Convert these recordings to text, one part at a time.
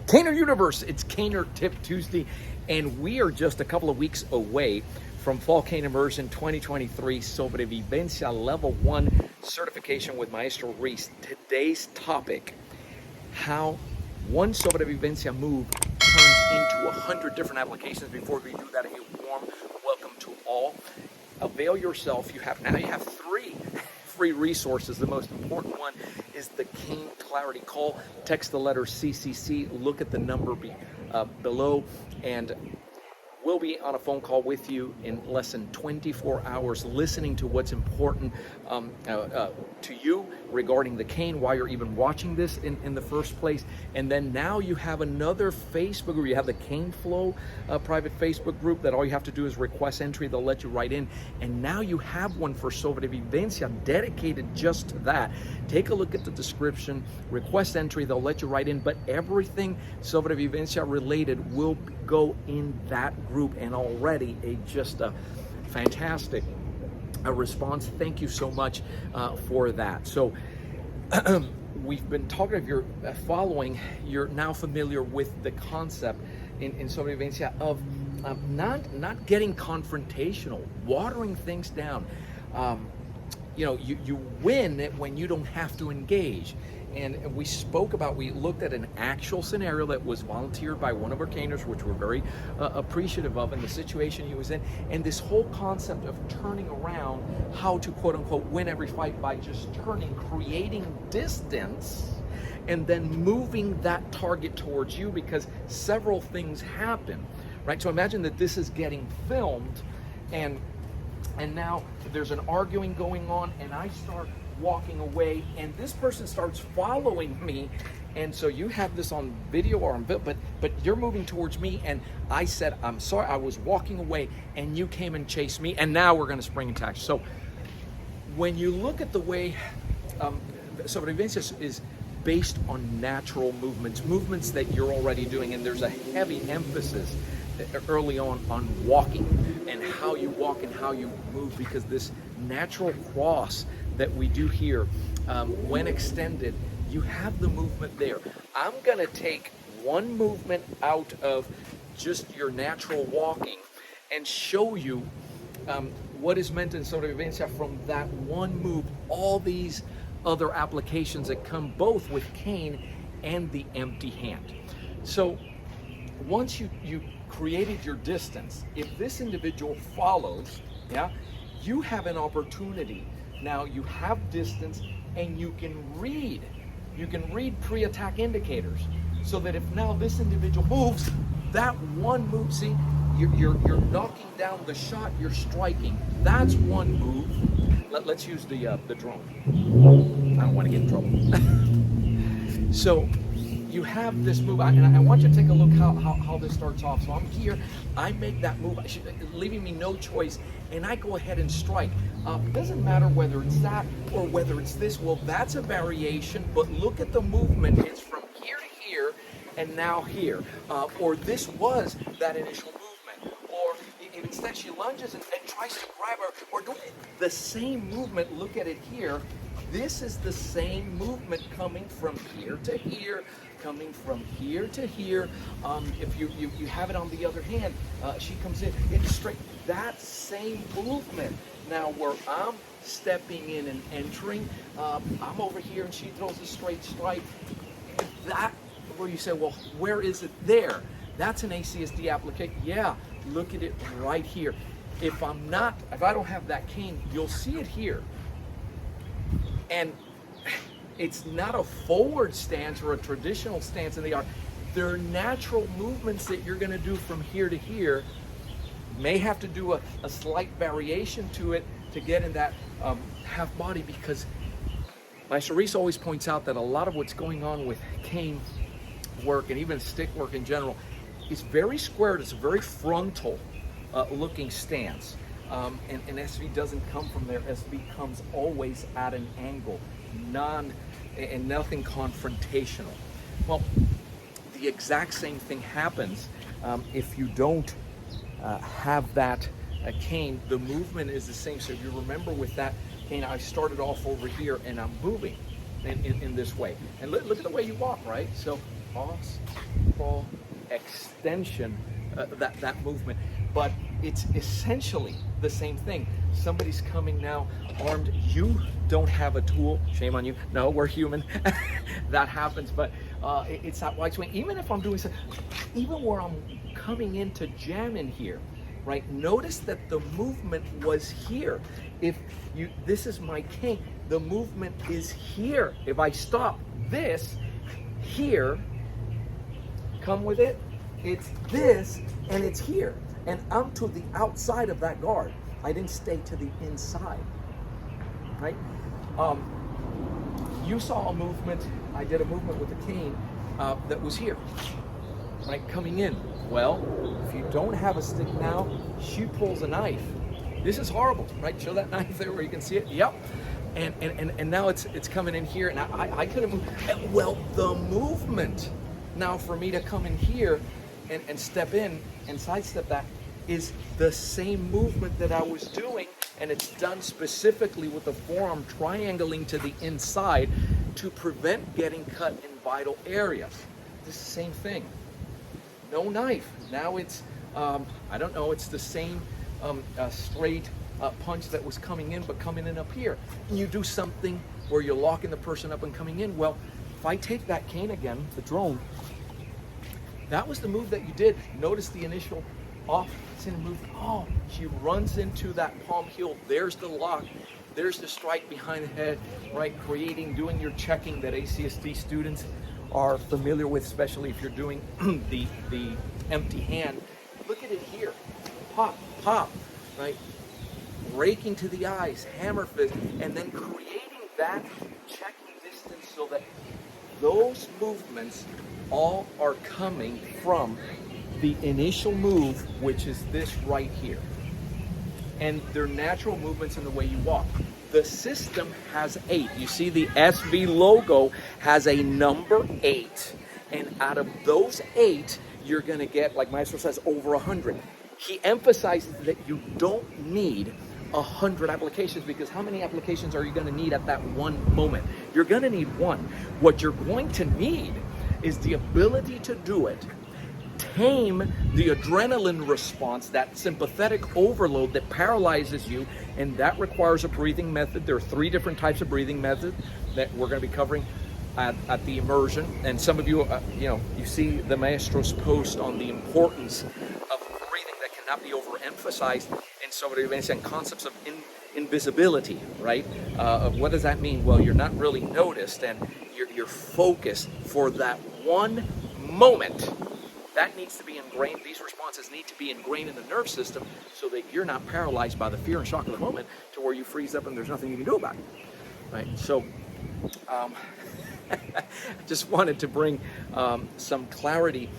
Caner Universe, it's Caner Tip Tuesday, and we are just a couple of weeks away from Fall Cane Immersion 2023 Sobrevivencia Level 1 certification with Maestro Ruiz. Today's topic, how one Sobrevivencia move turns into 100 different applications. Before we do that, a warm welcome to all. Avail yourself. You have 3 free resources. The most important one is the Cane Clarity Call. Text the letter CCC, look at the number below, and we'll be on a phone call with you in less than 24 hours, listening to what's important to you regarding the cane, why you're even watching this in the first place. And then now you have another Facebook group. You have the Cane Flow private Facebook group that all you have to do is request entry. They'll let you right in. And now you have one for Sobrevivencia dedicated just to that. Take a look at the description, request entry, they'll let you right in. But everything Sobrevivencia related will go in that group, and already just a fantastic response. Thank you so much for that. So we've been talking, if you're following, you're now familiar with the concept in Sobrevivencia of not getting confrontational, watering things down. You win when you don't have to engage. And we looked at an actual scenario that was volunteered by one of our caners, which we're very appreciative of, in the situation he was in. And this whole concept of turning around, how to quote unquote win every fight by just turning, creating distance, and then moving that target towards you, because several things happen, right? So imagine that this is getting filmed, and now there's an arguing going on, and I start walking away, and this person starts following me, and so you have this on video or on but you're moving towards me, and I said, I'm sorry, I was walking away, and you came and chased me, and now we're going to spring attack. So when you look at the way Sobrevivencia is based on natural movements that you're already doing, and there's a heavy emphasis early on walking and how you walk and how you move, because this natural cross that we do here, when extended, you have the movement there. I'm going to take one movement out of just your natural walking and show you what is meant in Sobrevivencia from that one move, all these other applications that come both with cane and the empty hand. So once you created your distance, if this individual follows, you have an opportunity. Now you have distance, and you can read pre-attack indicators, so that if now this individual moves, that one move, see, you're knocking down the shot, you're striking. That's one move. Let's use the drone. I don't want to get in trouble. So you have this move, and I want you to take a look how this starts off. So I'm here, I make that move, leaving me no choice, and I go ahead and strike. It doesn't matter whether it's that or whether it's this. Well, that's a variation, but look at the movement. It's from here to here, and now here. Or this was that initial movement. Or instead she lunges and tries to grab her, or do the same movement. Look at it here. This is the same movement coming from here to here, coming from here to here. If you have it on the other hand, she comes in, it's straight. That same movement. Now where I'm stepping in and entering, I'm over here and she throws a straight strike. That, where you say, well, where is it there? That's an ACSD application. Yeah, look at it right here. If I don't have that cane, you'll see it here. And it's not a forward stance or a traditional stance in the art. They're natural movements that you're going to do from here to here. May have to do a slight variation to it to get in that half body, because Maestro Ruiz always points out that a lot of what's going on with cane work and even stick work in general is very squared. It's a very frontal looking stance. And SV doesn't come from there. SV comes always at an angle, and nothing confrontational. Well, the exact same thing happens if you don't have that cane. The movement is the same. So if you remember with that cane, I started off over here and I'm moving in this way. And look at the way you walk, right? So toss, pull, extension, that movement. But it's essentially the same thing. Somebody's coming now armed. You don't have a tool. Shame on you. No, we're human. That happens. But it's that wide swing. Even if I'm doing something, even where I'm coming in to jam in here, right? Notice that the movement was here. This is my cane. The movement is here. If I stop this here, come with it. It's this, and it's here. And I'm to the outside of that guard. I didn't stay to the inside, right? You saw a movement, I did a movement with the cane that was here, right, coming in. Well, if you don't have a stick now, she pulls a knife. This is horrible, right? Show that knife there where you can see it. Yep. And now it's coming in here, and I could have moved. Well, the movement now for me to come in here and step in and sidestep that is the same movement that I was doing, and it's done specifically with the forearm triangling to the inside to prevent getting cut in vital areas. This is the same thing. No knife. Now it's, I don't know, it's the same straight punch that was coming in, but coming in up here. And you do something where you're locking the person up and coming in. Well, if I take that cane again, the drone, that was the move that you did. Notice the initial off move. Oh, she runs into that palm heel. There's the lock. There's the strike behind the head, right? Doing your checking that ACSD students are familiar with, especially if you're doing the empty hand. Look at it here. Pop, pop, right? Raking to the eyes, hammer fist, and then creating that checking distance so that those movements all are coming from the initial move, which is this right here. And they're natural movements in the way you walk. The system has 8. You see the SV logo has a number 8. And out of those 8, you're going to get, like Maestro says, over 100. He emphasizes that you don't need 100 applications, because how many applications are you going to need at that one moment? You're going to need one. What you're going to need is the ability to do it, tame the adrenaline response, that sympathetic overload that paralyzes you, and that requires a breathing method. There are 3 different types of breathing methods that we're going to be covering at the immersion. And some of you, you see the Maestro's post on the importance of breathing that cannot be overemphasized in Sobrevivencia, and concepts of invisibility, right? What does that mean? Well, you're not really noticed, and you're focused for that one moment. That needs to be ingrained. These responses need to be ingrained in the nerve system so that you're not paralyzed by the fear and shock of the moment to where you freeze up and there's nothing you can do about it, right? So just wanted to bring some clarity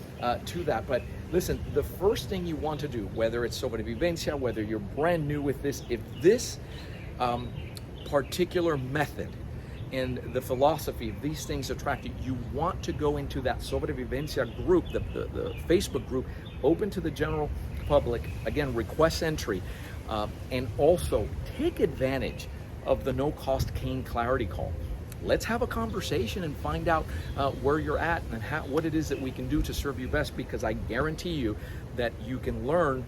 to that. But listen, the first thing you want to do, whether it's Sobrevivencia, whether you're brand new with this, if this particular method and the philosophy of these things attract you, you want to go into that Sobrevivencia group, the Facebook group, open to the general public, again, request entry, and also take advantage of the no-cost cane clarity call. Let's have a conversation and find out where you're at and what it is that we can do to serve you best, because I guarantee you that you can learn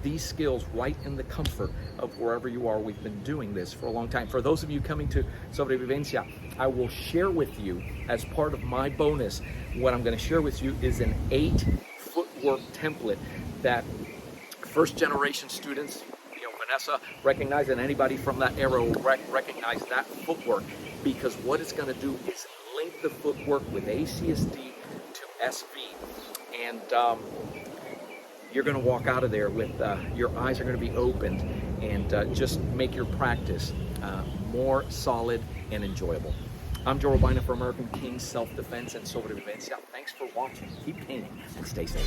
these skills right in the comfort of wherever you are. We've been doing this for a long time. For those of you coming to Sobrevivencia, I will share with you, as part of my bonus, what I'm going to share with you is an 8 footwork template that first generation students, Vanessa recognized, and anybody from that era will recognize that footwork, because what it's going to do is link the footwork with ACSD to SV, and you're going to walk out of there with your eyes are going to be opened, and just make your practice more solid and enjoyable. I'm Joe Robaina for American Cane Self-Defense and Sobrevivencia. Thanks for watching. Keep caning and stay safe.